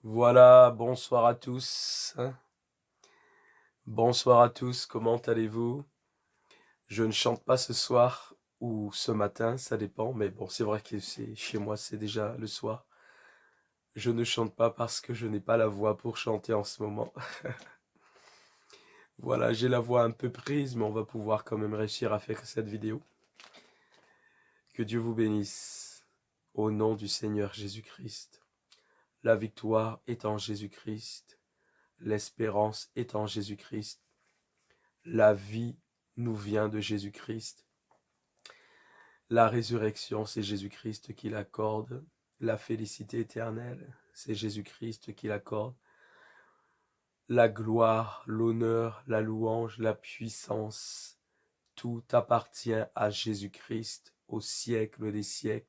Voilà, bonsoir à tous. Bonsoir à tous, comment allez-vous? Je ne chante pas ce soir ou ce matin, ça dépend, mais bon, c'est vrai que c'est chez moi, c'est déjà le soir. Je ne chante pas parce que je n'ai pas la voix pour chanter en ce moment. Voilà, j'ai la voix un peu prise, mais on va pouvoir quand même réussir à faire cette vidéo. Que Dieu vous bénisse. Au nom du Seigneur Jésus-Christ. La victoire est en Jésus-Christ. L'espérance est en Jésus-Christ. La vie nous vient de Jésus-Christ. La résurrection, c'est Jésus-Christ qui l'accorde. La félicité éternelle, c'est Jésus-Christ qui l'accorde. La gloire, l'honneur, la louange, la puissance, tout appartient à Jésus-Christ au siècle des siècles.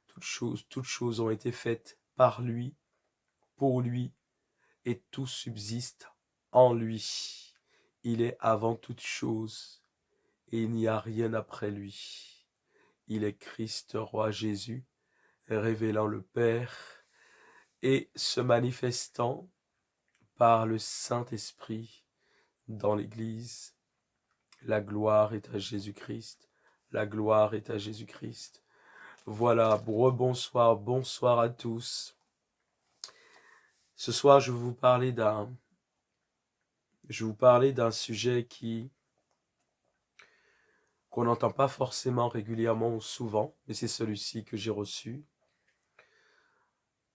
Toutes choses ont été faites par lui, pour lui, et tout subsiste en lui. Il est avant toute chose, et il n'y a rien après lui. Il est Christ, roi Jésus, révélant le Père et se manifestant par le Saint-Esprit dans l'Église. La gloire est à Jésus-Christ. La gloire est à Jésus-Christ. Voilà, rebonsoir, bonsoir à tous. Ce soir, je vais vous parler d'un sujet qu'on n'entend pas forcément régulièrement ou souvent, mais c'est celui-ci que j'ai reçu.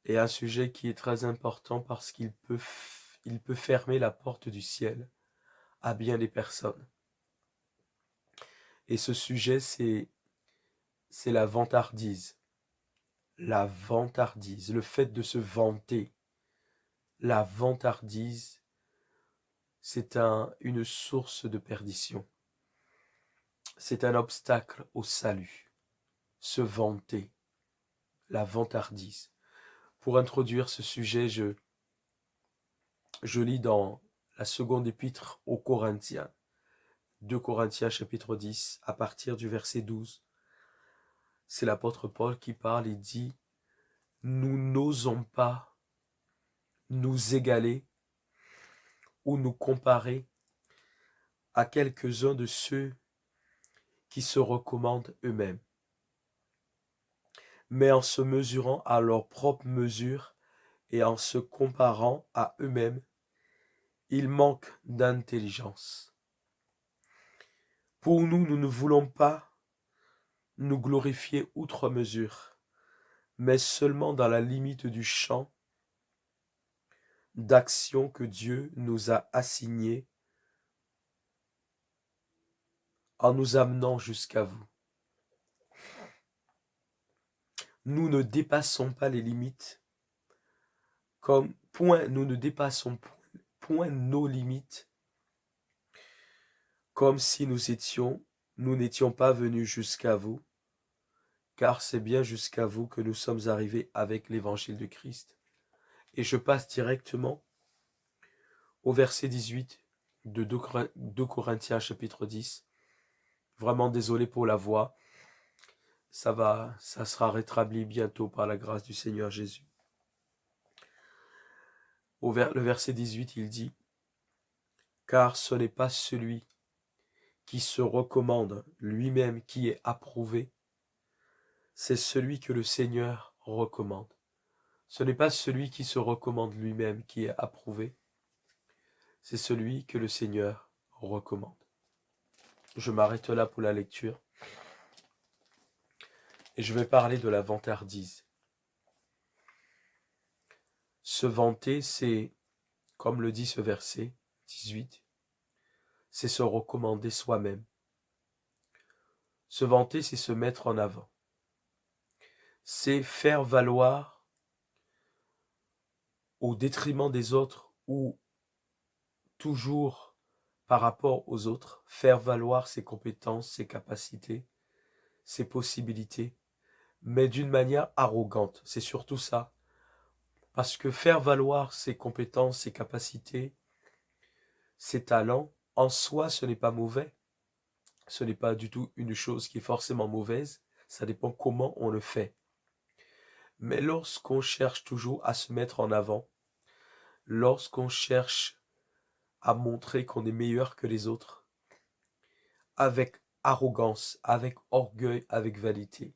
Et un sujet qui est très important parce qu'il peut fermer la porte du ciel à bien des personnes. Et ce sujet, c'est la vantardise. La vantardise, le fait de se vanter. La vantardise, c'est une source de perdition. C'est un obstacle au salut. Se vanter, la vantardise. Pour introduire ce sujet, je lis dans la seconde épître aux Corinthiens, 2 Corinthiens chapitre 10, à partir du verset 12. C'est l'apôtre Paul qui parle et dit « Nous n'osons pas nous égaler ou nous comparer à quelques-uns de ceux qui se recommandent eux-mêmes, mais en se mesurant à leur propre mesure et en se comparant à eux-mêmes, ils manquent d'intelligence. Pour nous, nous ne voulons pas nous glorifier outre mesure, mais seulement dans la limite du champ d'action que Dieu nous a assigné en nous amenant jusqu'à vous. Nous ne dépassons pas les limites, comme point, nous ne dépassons point nos limites, comme si nous n'étions pas venus jusqu'à vous, car c'est bien jusqu'à vous que nous sommes arrivés avec l'évangile de Christ. Et je passe directement au verset 18 de 2 Corinthiens chapitre 10. Vraiment désolé pour la voix. Ça sera rétabli bientôt par la grâce du Seigneur Jésus. Le verset 18, il dit « Car ce n'est pas celui qui se recommande lui-même qui est approuvé, c'est celui que le Seigneur recommande. » Ce n'est pas celui qui se recommande lui-même qui est approuvé, c'est celui que le Seigneur recommande. Je m'arrête là pour la lecture. Et je vais parler de la vantardise. Se vanter, c'est, comme le dit ce verset 18, c'est se recommander soi-même. Se vanter, c'est se mettre en avant. C'est faire valoir au détriment des autres ou toujours par rapport aux autres, faire valoir ses compétences, ses capacités, ses possibilités, mais d'une manière arrogante. C'est surtout ça. Parce que faire valoir ses compétences, ses capacités, ses talents, en soi, ce n'est pas mauvais. Ce n'est pas du tout une chose qui est forcément mauvaise. Ça dépend comment on le fait. Mais lorsqu'on cherche toujours à se mettre en avant, lorsqu'on cherche à montrer qu'on est meilleur que les autres, avec arrogance, avec orgueil, avec vanité,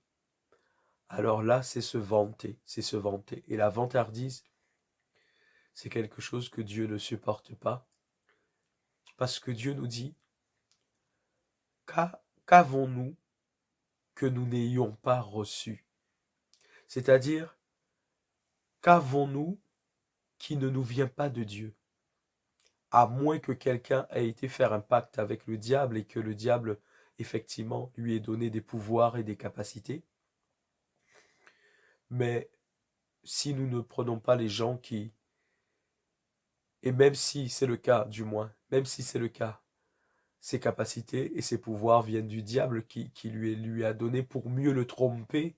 alors là, c'est se vanter, c'est se vanter. Et la vantardise, c'est quelque chose que Dieu ne supporte pas, parce que Dieu nous dit, qu'avons-nous que nous n'ayons pas reçu? C'est-à-dire, qu'avons-nous qui ne nous vient pas de Dieu? À moins que quelqu'un ait été faire un pacte avec le diable et que le diable, effectivement, lui ait donné des pouvoirs et des capacités. Mais si nous ne prenons pas les gens qui, et même si c'est le cas, du moins, même si c'est le cas, ses capacités et ses pouvoirs viennent du diable qui lui a donné pour mieux le tromper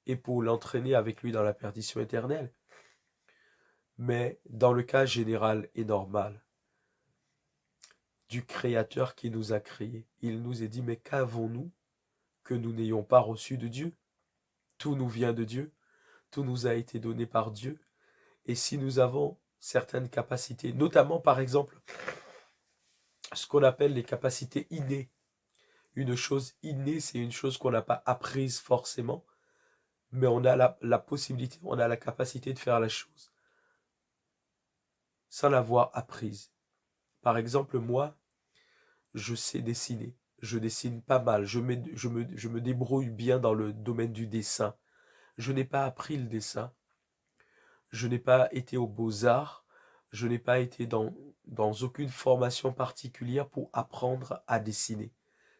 et pour l'entraîner avec lui dans la perdition éternelle. Mais dans le cas général et normal, du Créateur qui nous a créés, il nous est dit, mais qu'avons-nous que nous n'ayons pas reçu de Dieu? Tout nous vient de Dieu, tout nous a été donné par Dieu, et si nous avons certaines capacités, notamment par exemple, ce qu'on appelle les capacités innées. Une chose innée, c'est une chose qu'on n'a pas apprise forcément, mais on a la possibilité, on a la capacité de faire la chose sans l'avoir apprise. Par exemple, moi, je sais dessiner. Je dessine pas mal. Je me débrouille bien dans le domaine du dessin. Je n'ai pas appris le dessin. Je n'ai pas été aux beaux-arts. Je n'ai pas été dans aucune formation particulière pour apprendre à dessiner.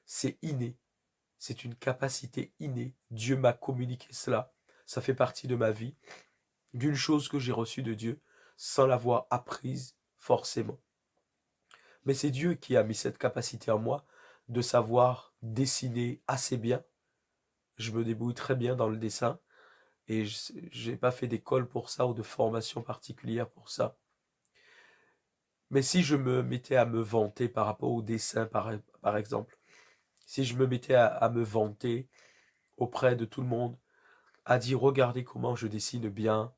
C'est inné. C'est une capacité innée. Dieu m'a communiqué cela. Ça fait partie de ma vie, d'une chose que j'ai reçue de Dieu, sans l'avoir apprise forcément. Mais c'est Dieu qui a mis cette capacité en moi de savoir dessiner assez bien. Je me débrouille très bien dans le dessin et je n'ai pas fait d'école pour ça ou de formation particulière pour ça. Mais si je me mettais à me vanter par rapport au dessin, par exemple, si je me mettais à me vanter auprès de tout le monde, à dire regardez comment je dessine bien,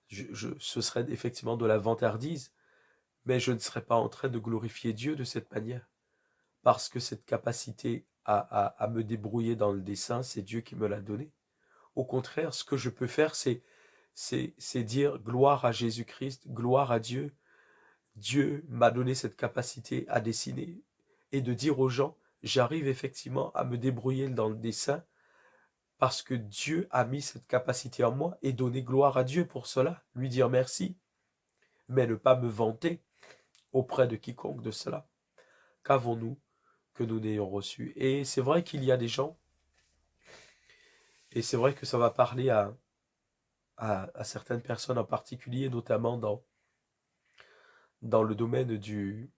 ce serait effectivement de la vantardise, mais je ne serais pas en train de glorifier Dieu de cette manière. Parce que cette capacité à me débrouiller dans le dessin, c'est Dieu qui me l'a donné. Au contraire, ce que je peux faire, c'est dire gloire à Jésus-Christ, gloire à Dieu. Dieu m'a donné cette capacité à dessiner et de dire aux gens, j'arrive effectivement à me débrouiller dans le dessin parce que Dieu a mis cette capacité en moi et donner gloire à Dieu pour cela, lui dire merci, mais ne pas me vanter auprès de quiconque de cela. Qu'avons-nous que nous n'ayons reçu? Et c'est vrai qu'il y a des gens, et c'est vrai que ça va parler à certaines personnes en particulier, notamment dans le domaine du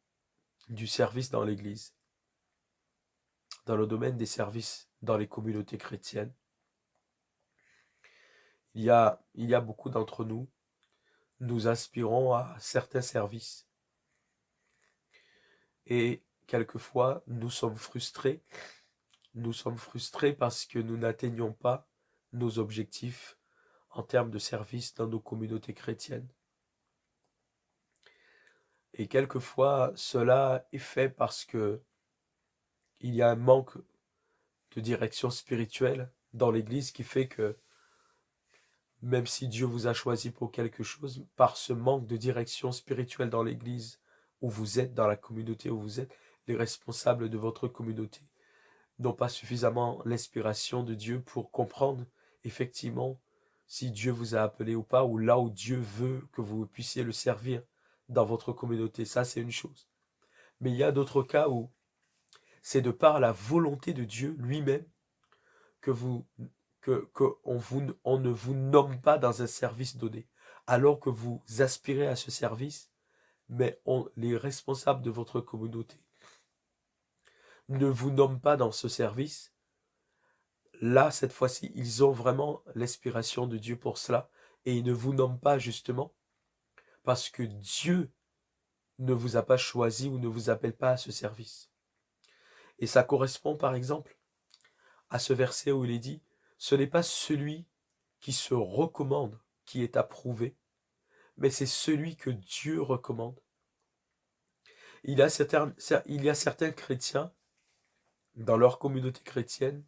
service dans l'Église, dans le domaine des services dans les communautés chrétiennes. Il y a beaucoup d'entre nous, nous aspirons à certains services. Et quelquefois, nous sommes frustrés. Nous sommes frustrés parce que nous n'atteignons pas nos objectifs en termes de service dans nos communautés chrétiennes. Et quelquefois, cela est fait parce que il y a un manque de direction spirituelle dans l'Église qui fait que même si Dieu vous a choisi pour quelque chose, par ce manque de direction spirituelle dans l'Église où vous êtes, dans la communauté où vous êtes, les responsables de votre communauté n'ont pas suffisamment l'inspiration de Dieu pour comprendre effectivement si Dieu vous a appelé ou pas, ou là où Dieu veut que vous puissiez le servir dans votre communauté. Ça, c'est une chose. Mais il y a d'autres cas où c'est de par la volonté de Dieu lui-même que on ne vous nomme pas dans un service donné, alors que vous aspirez à ce service, mais les responsables de votre communauté ne vous nomment pas dans ce service. Là, cette fois-ci, ils ont vraiment l'inspiration de Dieu pour cela, et ils ne vous nomment pas justement parce que Dieu ne vous a pas choisi ou ne vous appelle pas à ce service. Et ça correspond par exemple à ce verset où il est dit, ce n'est pas celui qui se recommande qui est approuvé, mais c'est celui que Dieu recommande. Il y a certains chrétiens dans leur communauté chrétienne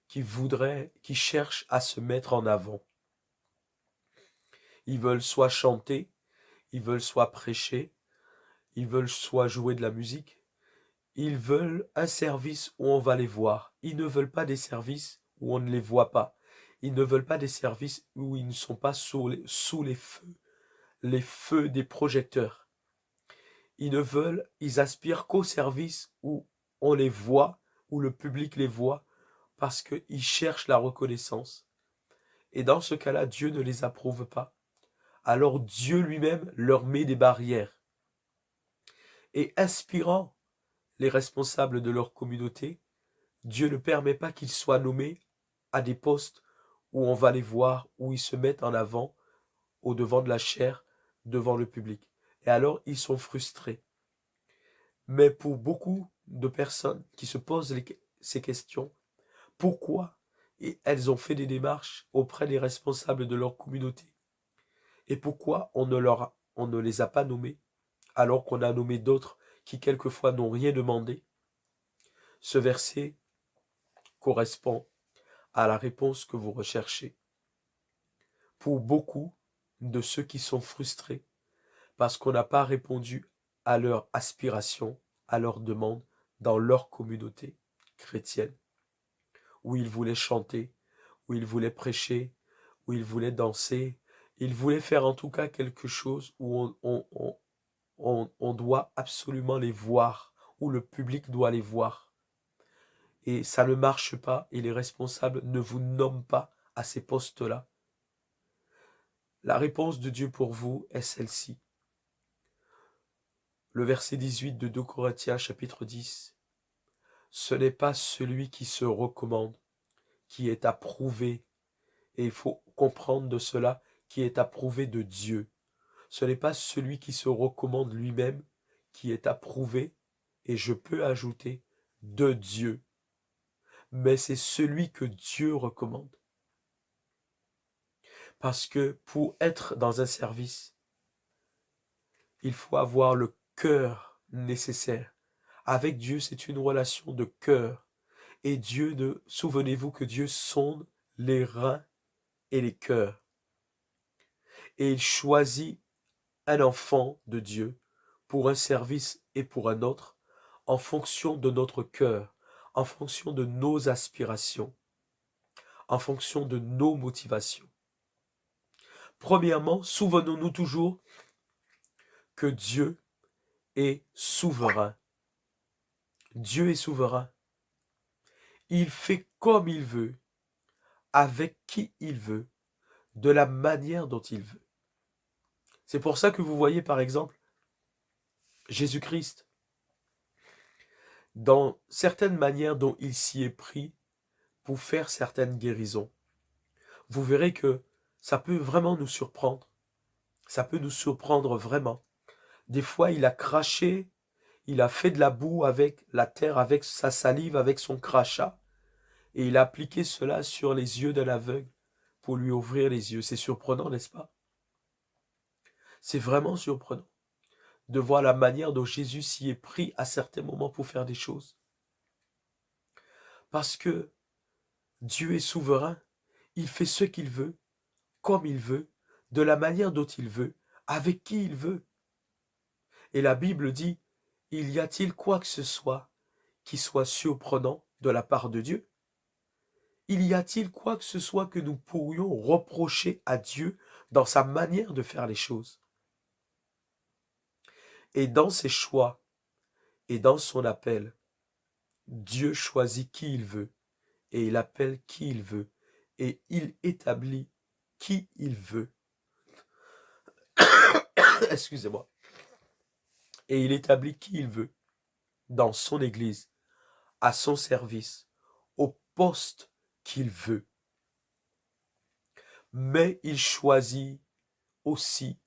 qui cherchent à se mettre en avant. Ils veulent soit chanter, ils veulent soit prêcher, ils veulent soit jouer de la musique. Ils veulent un service où on va les voir. Ils ne veulent pas des services où on ne les voit pas. Ils ne veulent pas des services où ils ne sont pas sous les feux des projecteurs. Ils aspirent qu'au service où on les voit, où le public les voit, parce qu'ils cherchent la reconnaissance. Et dans ce cas-là, Dieu ne les approuve pas. Alors Dieu lui-même leur met des barrières. Et inspirant les responsables de leur communauté, Dieu ne permet pas qu'ils soient nommés à des postes où on va les voir, où ils se mettent en avant, au devant de la chair, devant le public. Et alors, ils sont frustrés. Mais pour beaucoup de personnes qui se posent ces questions, pourquoi elles ont fait des démarches auprès des responsables de leur communauté? Et pourquoi on ne les a pas nommés, alors qu'on a nommé d'autres qui quelquefois n'ont rien demandé? Ce verset correspond à la réponse que vous recherchez. Pour beaucoup de ceux qui sont frustrés parce qu'on n'a pas répondu à leurs aspirations, à leurs demandes dans leur communauté chrétienne, où ils voulaient chanter, où ils voulaient prêcher, où ils voulaient danser, ils voulaient faire en tout cas quelque chose où on doit absolument les voir, où le public doit les voir. Et ça ne marche pas et les responsables ne vous nomment pas à ces postes-là. La réponse de Dieu pour vous est celle-ci. Le verset 18 de 2 Corinthiens chapitre 10. Ce n'est pas celui qui se recommande, qui est approuvé, et il faut comprendre de cela, qui est approuvé de Dieu. Ce n'est pas celui qui se recommande lui-même, qui est approuvé, et je peux ajouter, de Dieu. Mais c'est celui que Dieu recommande. Parce que pour être dans un service, il faut avoir le cœur nécessaire. Avec Dieu, c'est une relation de cœur. Et souvenez-vous que Dieu sonde les reins et les cœurs. Et il choisit un enfant de Dieu pour un service et pour un autre en fonction de notre cœur, en fonction de nos aspirations, en fonction de nos motivations. Premièrement, souvenons-nous toujours que Dieu est souverain. Dieu est souverain. Il fait comme il veut, avec qui il veut, de la manière dont il veut. C'est pour ça que vous voyez par exemple Jésus-Christ, dans certaines manières dont il s'y est pris pour faire certaines guérisons. Vous verrez que ça peut vraiment nous surprendre. Ça peut nous surprendre vraiment. Des fois, il a craché, il a fait de la boue avec la terre, avec sa salive, avec son crachat, et il a appliqué cela sur les yeux d'un aveugle pour lui ouvrir les yeux. C'est surprenant, n'est-ce pas? C'est vraiment surprenant de voir la manière dont Jésus s'y est pris à certains moments pour faire des choses. Parce que Dieu est souverain, il fait ce qu'il veut, comme il veut, de la manière dont il veut, avec qui il veut. Et la Bible dit, il y a-t-il quoi que ce soit qui soit surprenant de la part de Dieu? Il y a-t-il quoi que ce soit que nous pourrions reprocher à Dieu dans sa manière de faire les choses? Et dans ses choix et dans son appel, Dieu choisit qui il veut et il appelle qui il veut et il établit qui il veut. Excusez-moi. Et il établit qui il veut dans son église, à son service, au poste qu'il veut. Mais il choisit aussi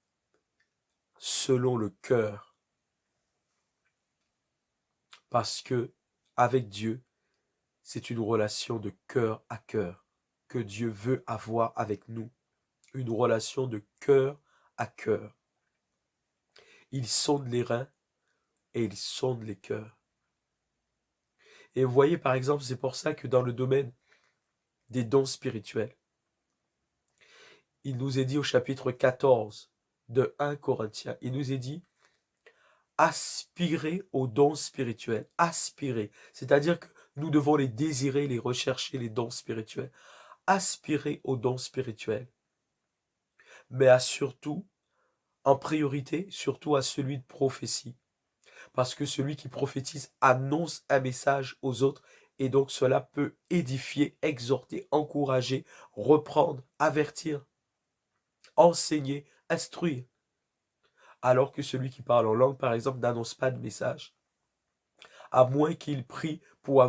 selon le cœur. Parce que avec Dieu, c'est une relation de cœur à cœur que Dieu veut avoir avec nous. Une relation de cœur à cœur. Il sonde les reins et il sonde les cœurs. Et vous voyez, par exemple, c'est pour ça que dans le domaine des dons spirituels, il nous est dit au chapitre 14 de 1 Corinthiens, il nous est dit, aspirer aux dons spirituels, aspirer, c'est-à-dire que nous devons les désirer, les rechercher, les dons spirituels, aspirer aux dons spirituels, mais à surtout, en priorité, surtout à celui de prophétie, parce que celui qui prophétise annonce un message aux autres, et donc cela peut édifier, exhorter, encourager, reprendre, avertir, enseigner, instruire, alors que celui qui parle en langue, par exemple, n'annonce pas de message, à moins qu'il prie pour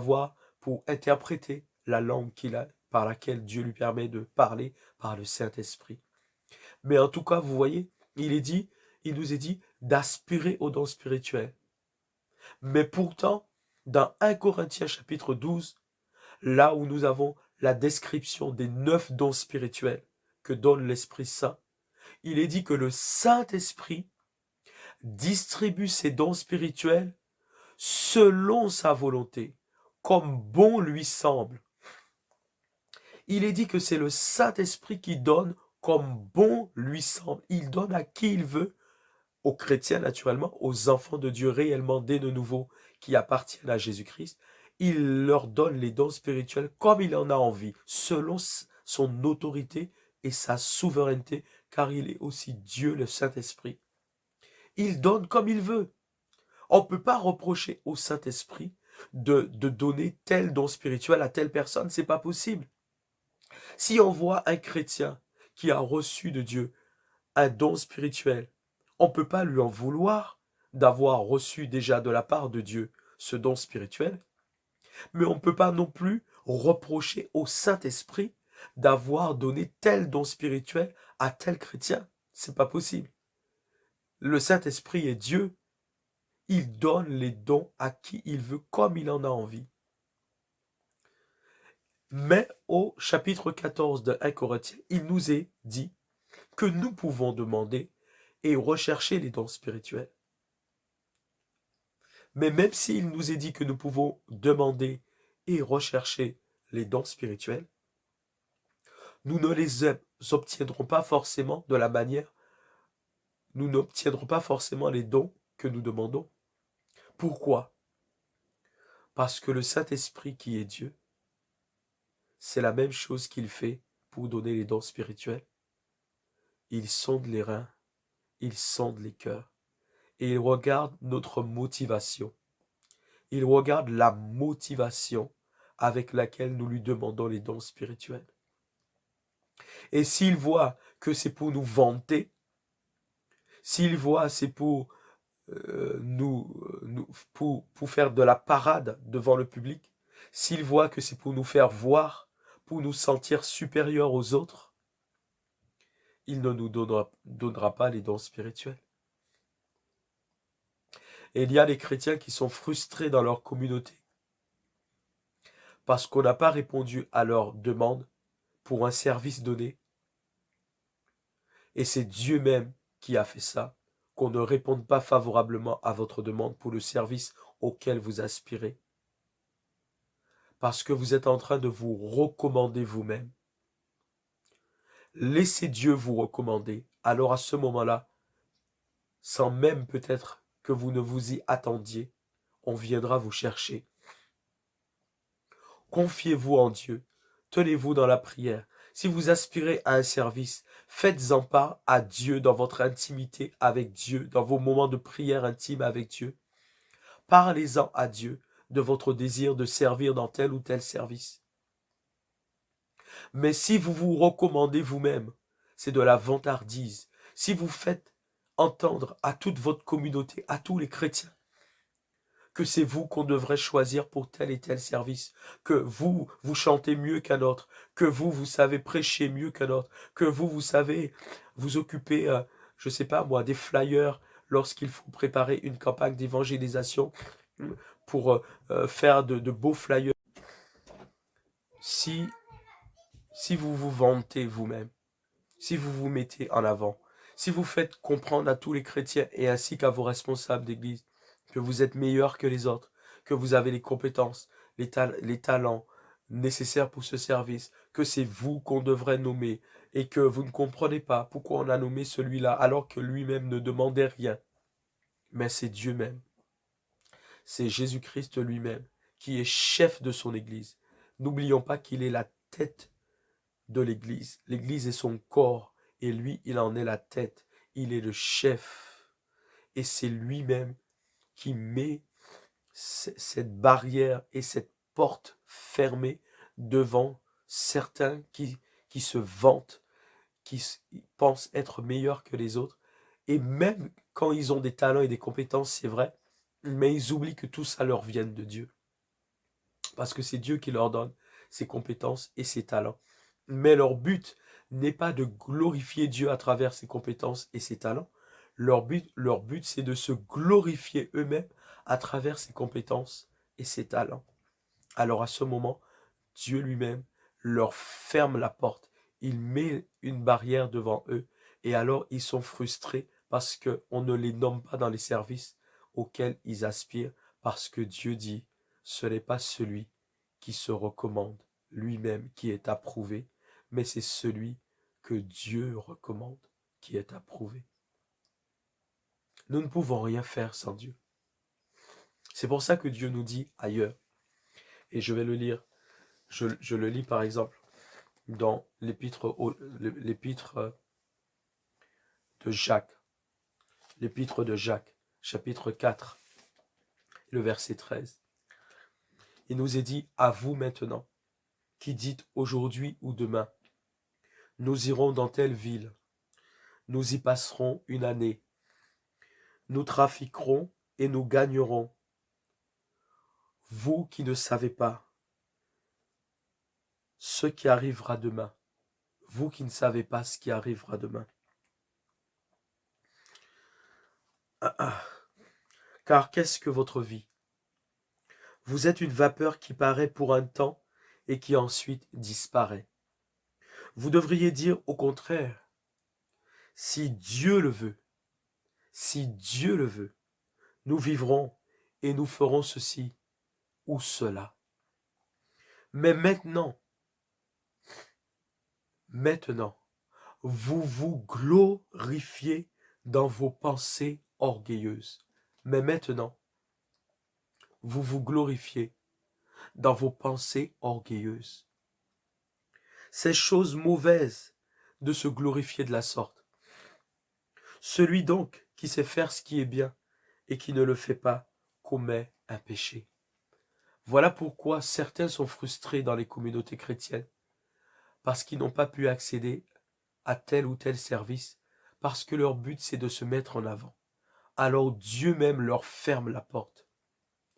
interpréter la langue par laquelle Dieu lui permet de parler par le Saint-Esprit. Mais en tout cas, vous voyez, il nous est dit d'aspirer aux dons spirituels. Mais pourtant, dans 1 Corinthiens chapitre 12, là où nous avons la description des 9 dons spirituels que donne l'Esprit Saint, il est dit que le Saint-Esprit distribue ses dons spirituels selon sa volonté, comme bon lui semble. Il est dit que c'est le Saint-Esprit qui donne comme bon lui semble. Il donne à qui il veut, aux chrétiens naturellement, aux enfants de Dieu réellement nés de nouveau qui appartiennent à Jésus-Christ. Il leur donne les dons spirituels comme il en a envie, selon son autorité et sa souveraineté, car il est aussi Dieu, le Saint-Esprit. Il donne comme il veut. On ne peut pas reprocher au Saint-Esprit de donner tel don spirituel à telle personne, c'est pas possible. Si on voit un chrétien qui a reçu de Dieu un don spirituel, on ne peut pas lui en vouloir d'avoir reçu déjà de la part de Dieu ce don spirituel, mais on ne peut pas non plus reprocher au Saint-Esprit d'avoir donné tel don spirituel à tel chrétien. C'est pas possible. Le Saint-Esprit est Dieu. Il donne les dons à qui il veut, comme il en a envie. Mais au chapitre 14 de 1 Corinthiens, il nous est dit que nous pouvons demander et rechercher les dons spirituels. Mais même s'il nous est dit que nous pouvons demander et rechercher les dons spirituels, nous ne les obtiendrons pas forcément de la manière, nous n'obtiendrons pas forcément les dons que nous demandons. Pourquoi? Parce que le Saint-Esprit qui est Dieu, c'est la même chose qu'il fait pour donner les dons spirituels. Il sonde les reins, il sonde les cœurs, et il regarde notre motivation. Il regarde la motivation avec laquelle nous lui demandons les dons spirituels. Et s'il voit que c'est pour nous vanter, s'il voit c'est pour pour faire de la parade devant le public, s'il voit que c'est pour nous faire voir, pour nous sentir supérieurs aux autres, il ne nous donnera pas les dons spirituels. Et il y a des chrétiens qui sont frustrés dans leur communauté parce qu'on n'a pas répondu à leur demande pour un service donné. Et c'est Dieu même qui a fait ça, qu'on ne réponde pas favorablement à votre demande pour le service auquel vous aspirez. Parce que vous êtes en train de vous recommander vous-même. Laissez Dieu vous recommander. Alors à ce moment-là, sans même peut-être que vous ne vous y attendiez, on viendra vous chercher. Confiez-vous en Dieu. Tenez-vous dans la prière. Si vous aspirez à un service, faites-en part à Dieu dans votre intimité avec Dieu, dans vos moments de prière intime avec Dieu. Parlez-en à Dieu de votre désir de servir dans tel ou tel service. Mais si vous vous recommandez vous-même, c'est de la vantardise. Si vous faites entendre à toute votre communauté, à tous les chrétiens, que c'est vous qu'on devrait choisir pour tel et tel service, que vous chantez mieux qu'un autre, que vous savez prêcher mieux qu'un autre, que vous savez vous occuper, je sais pas moi, des flyers lorsqu'il faut préparer une campagne d'évangélisation pour faire de beaux flyers. Si vous vous vantez vous-même, si vous vous mettez en avant, Si vous faites comprendre à tous les chrétiens et ainsi qu'à vos responsables d'église que vous êtes meilleurs que les autres, que vous avez les compétences, les talents nécessaires pour ce service, que c'est vous qu'on devrait nommer et que vous ne comprenez pas pourquoi on a nommé celui-là alors que lui-même ne demandait rien. Mais c'est Dieu même, c'est Jésus-Christ lui-même qui est chef de son église. N'oublions pas qu'il est la tête de l'église. L'église est son corps et lui, il en est la tête. Il est le chef. Et c'est lui-même qui met cette barrière et cette porte fermée devant certains qui se vantent, qui pensent être meilleurs que les autres. Et même quand ils ont des talents et des compétences, c'est vrai, mais ils oublient que tout ça leur vient de Dieu. Parce que c'est Dieu qui leur donne ses compétences et ses talents. Mais leur but n'est pas de glorifier Dieu à travers ses compétences et ses talents. Leur but, c'est de se glorifier eux-mêmes à travers ses compétences et ses talents. Alors à ce moment, Dieu lui-même leur ferme la porte. Il met une barrière devant eux. Et alors ils sont frustrés parce qu'on ne les nomme pas dans les services auxquels ils aspirent. Parce que Dieu dit, ce n'est pas celui qui se recommande lui-même qui est approuvé, mais c'est celui que Dieu recommande qui est approuvé. Nous ne pouvons rien faire sans Dieu. C'est pour ça que Dieu nous dit ailleurs. Et je vais le lire. Je le lis par exemple dans l'épître de Jacques. L'épître de Jacques, chapitre 4, le verset 13. Il nous est dit, à vous maintenant, qui dites aujourd'hui ou demain, nous irons dans telle ville, nous y passerons une année, nous trafiquerons et nous gagnerons. Vous qui ne savez pas ce qui arrivera demain, vous qui ne savez pas ce qui arrivera demain. Car qu'est-ce que votre vie? Vous êtes une vapeur qui paraît pour un temps et qui ensuite disparaît. Vous devriez dire au contraire, si Dieu le veut, nous vivrons et nous ferons ceci ou cela. Mais maintenant, vous vous glorifiez dans vos pensées orgueilleuses. Mais maintenant, vous vous glorifiez dans vos pensées orgueilleuses. C'est chose mauvaise de se glorifier de la sorte. Celui donc qui sait faire ce qui est bien et qui ne le fait pas commet un péché. Voilà pourquoi certains sont frustrés dans les communautés chrétiennes, parce qu'ils n'ont pas pu accéder à tel ou tel service, parce que leur but c'est de se mettre en avant. Alors Dieu même leur ferme la porte,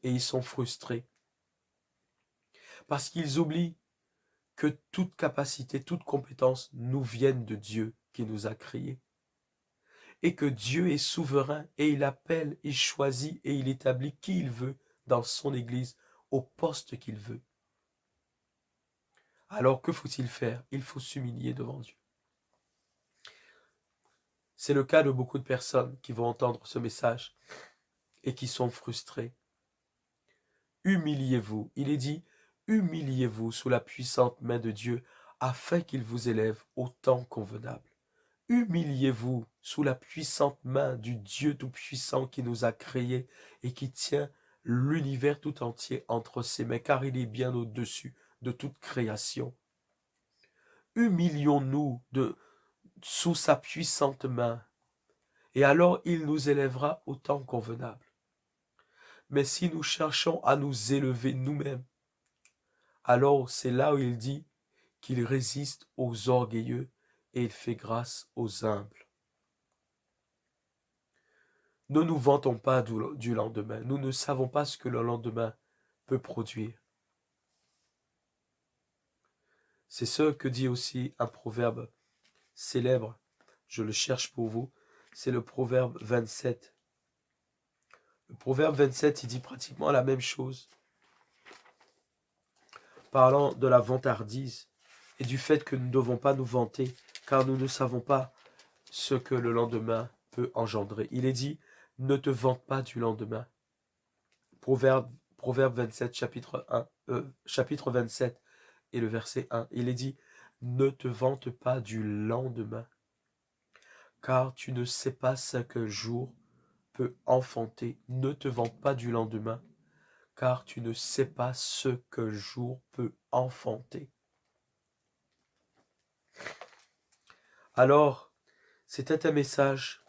et ils sont frustrés, parce qu'ils oublient que toute capacité, toute compétence nous viennent de Dieu qui nous a créés. Et que Dieu est souverain et il appelle, il choisit et il établit qui il veut dans son Église au poste qu'il veut. Alors que faut-il faire? Il faut s'humilier devant Dieu. C'est le cas de beaucoup de personnes qui vont entendre ce message et qui sont frustrées. Humiliez-vous. Il est dit, humiliez-vous sous la puissante main de Dieu afin qu'il vous élève au temps convenable. Humiliez-vous sous la puissante main du Dieu Tout-Puissant qui nous a créés et qui tient l'univers tout entier entre ses mains, car il est bien au-dessus de toute création. Humilions-nous sous sa puissante main, et alors il nous élèvera au temps convenable. Mais si nous cherchons à nous élever nous-mêmes, alors c'est là où il dit qu'il résiste aux orgueilleux et il fait grâce aux humbles. Ne nous vantons pas du lendemain. Nous ne savons pas ce que le lendemain peut produire. C'est ce que dit aussi un proverbe célèbre. Je le cherche pour vous. C'est le proverbe 27. Le proverbe 27, il dit pratiquement la même chose. Parlant de la vantardise et du fait que nous ne devons pas nous vanter, car nous ne savons pas ce que le lendemain peut engendrer. Il est dit, ne te vante pas du lendemain. Proverbe 27, chapitre 27 et le verset 1, il est dit, ne te vante pas du lendemain, car tu ne sais pas ce qu'un jour peut enfanter. Ne te vante pas du lendemain, car tu ne sais pas ce qu'un jour peut enfanter. Alors, c'était un message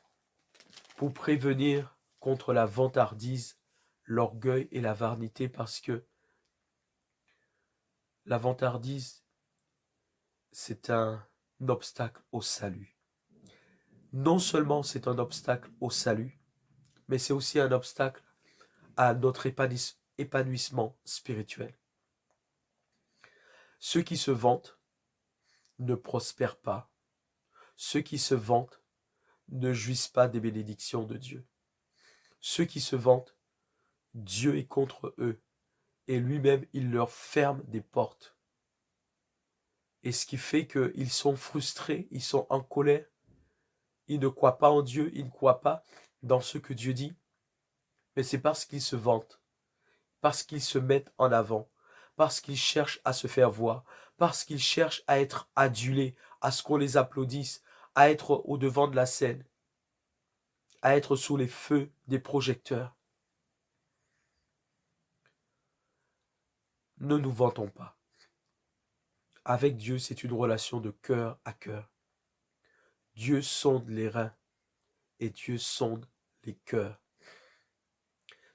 pour prévenir contre la vantardise, l'orgueil et la vanité, parce que la vantardise, c'est un obstacle au salut. Non seulement c'est un obstacle au salut, mais c'est aussi un obstacle à notre épanouissement spirituel. Ceux qui se vantent ne prospèrent pas. Ceux qui se vantent ne jouissent pas des bénédictions de Dieu. Ceux qui se vantent, Dieu est contre eux et lui-même il leur ferme des portes. Et ce qui fait qu'ils sont frustrés, ils sont en colère, ils ne croient pas en Dieu, ils ne croient pas dans ce que Dieu dit, mais c'est parce qu'ils se vantent, parce qu'ils se mettent en avant, parce qu'ils cherchent à se faire voir, parce qu'ils cherchent à être adulés, à ce qu'on les applaudisse, à être au devant de la scène, à être sous les feux des projecteurs. Ne nous vantons pas. Avec Dieu, c'est une relation de cœur à cœur. Dieu sonde les reins et Dieu sonde les cœurs.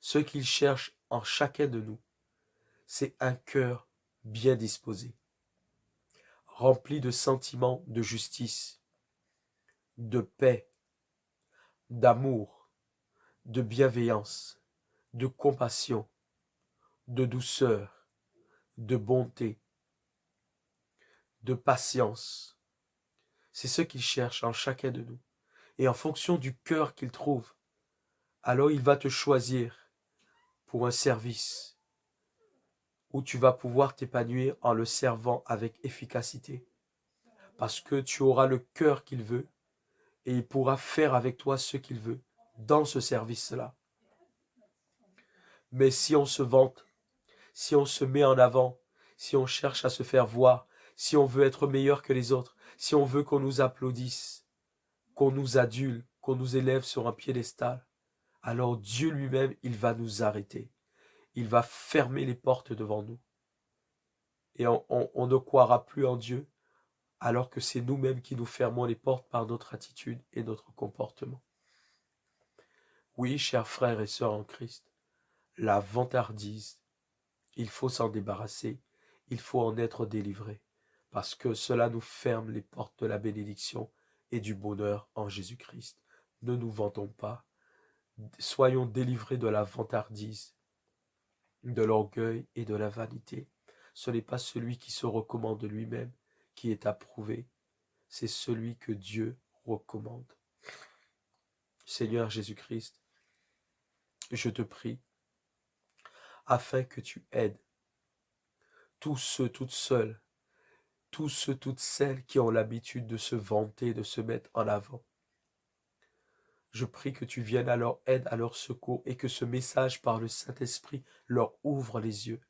Ce qu'il cherche en chacun de nous, c'est un cœur bien disposé, rempli de sentiments de justice, de paix, d'amour, de bienveillance, de compassion, de douceur, de bonté, de patience. C'est ce qu'il cherche en chacun de nous. Et en fonction du cœur qu'il trouve, alors il va te choisir pour un service où tu vas pouvoir t'épanouir en le servant avec efficacité. Parce que tu auras le cœur qu'il veut et il pourra faire avec toi ce qu'il veut dans ce service-là. Mais si on se vante, si on se met en avant, si on cherche à se faire voir, si on veut être meilleur que les autres, si on veut qu'on nous applaudisse, qu'on nous adule, qu'on nous élève sur un piédestal, alors Dieu lui-même, il va nous arrêter. Il va fermer les portes devant nous. Et on ne croira plus en Dieu, alors que c'est nous-mêmes qui nous fermons les portes par notre attitude et notre comportement. Oui, chers frères et sœurs en Christ, la vantardise, il faut s'en débarrasser, il faut en être délivré, parce que cela nous ferme les portes de la bénédiction et du bonheur en Jésus-Christ. Ne nous vantons pas, soyons délivrés de la vantardise, de l'orgueil et de la vanité. Ce n'est pas celui qui se recommande lui-même qui est approuvé, c'est celui que Dieu recommande. Seigneur Jésus-Christ, je te prie, afin que tu aides tous ceux, toutes seules, tous ceux, toutes celles qui ont l'habitude de se vanter, de se mettre en avant. Je prie que tu viennes à leur aide, à leur secours, et que ce message par le Saint-Esprit leur ouvre les yeux,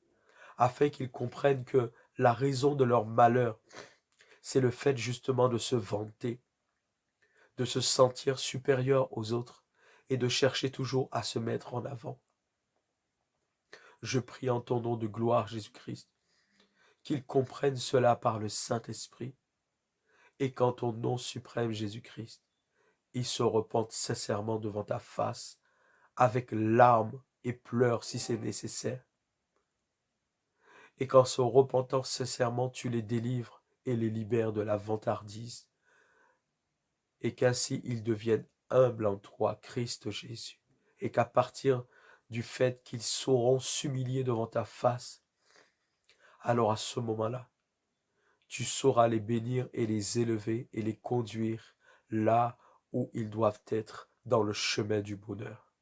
afin qu'ils comprennent que la raison de leur malheur, c'est le fait justement de se vanter, de se sentir supérieur aux autres, et de chercher toujours à se mettre en avant. Je prie en ton nom de gloire, Jésus-Christ, qu'ils comprennent cela par le Saint-Esprit, et qu'en ton nom suprême, Jésus-Christ, ils se repentent sincèrement devant ta face, avec larmes et pleurs si c'est nécessaire. Et qu'en se repentant sincèrement, tu les délivres et les libères de la vantardise, et qu'ainsi ils deviennent humbles en toi, Christ Jésus, et qu'à partir du fait qu'ils sauront s'humilier devant ta face, alors à ce moment-là, tu sauras les bénir et les élever et les conduire là où ils doivent être dans le chemin du bonheur.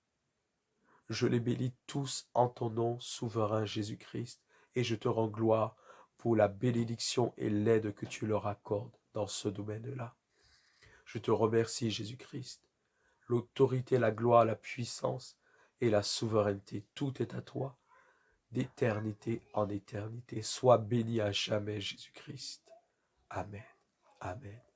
Je les bénis tous en ton nom, souverain Jésus-Christ, et je te rends gloire pour la bénédiction et l'aide que tu leur accordes dans ce domaine-là. Je te remercie, Jésus-Christ. L'autorité, la gloire, la puissance et la souveraineté, tout est à toi, d'éternité en éternité. Sois béni à jamais, Jésus-Christ. Amen. Amen.